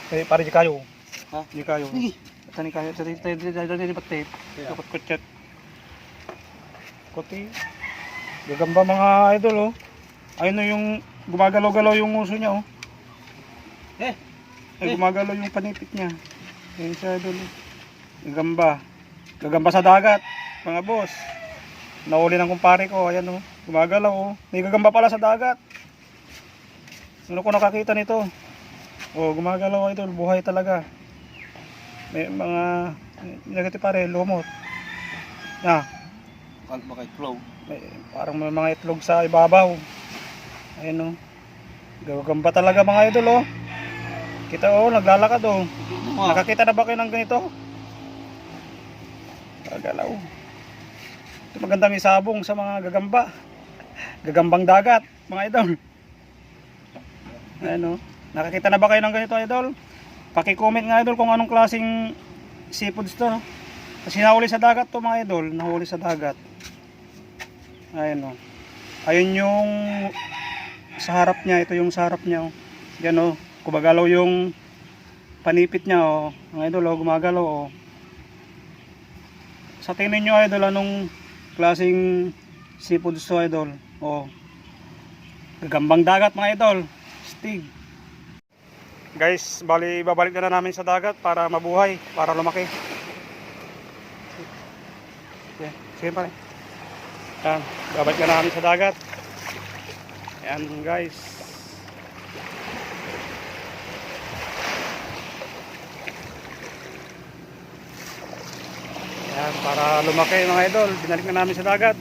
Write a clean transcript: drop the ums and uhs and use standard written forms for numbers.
Pare di kayo. Ha? Di kayo. Sige. Tani kayo. Tani pati. Kot. Koti. Gagamba mga idol oh. Ayun na yung gumagalaw-galaw yung uso niya oh. Ay gumagalaw yung panipit niya. Ayun siya idol. Gagamba. Gagamba sa dagat. Mga boss. Nahuli ng kumpare ko. Ayan oh. Gumagalaw oh. May gagamba pala sa dagat. Ano ko nakakita nito? Oh, gumagalaw idol. Buhay talaga. May mga nagati pare lumot. Baka flow. Parang may mga itlog sa ibabaw. Ayun oh. Gagamba talaga mga idol oh. Kita oh, naglalakad oh. Nakakita na ba kayo ng ganito? Gagalaw. Ito magandang isabong sa mga gagamba. Gagambang dagat mga idol. Ayun oh. Nakakita na ba kayo ng ganito idol? Paki-comment nga idol kung anong klaseng seafoods to. Kasi nahuli sa dagat to mga idol. Nahuli sa dagat. Ayun oh. Ayun yung sa harap niya. Ito yung sa harap niya oh. Yan oh. Gumagalaw yung panipit niya oh. Mga idol oh. Gumagalaw oh. Sa tingin nyo idol anong klaseng seafoods to idol? Oh. Gagambang dagat mga idol. Stig. Guys, bali babalik na namin sa dagat para mabuhay, para lumaki. Okay, sige pare. Yan, babalik na namin sa dagat. Yan guys. Yan, para lumaki mga idol, binalik na namin sa dagat.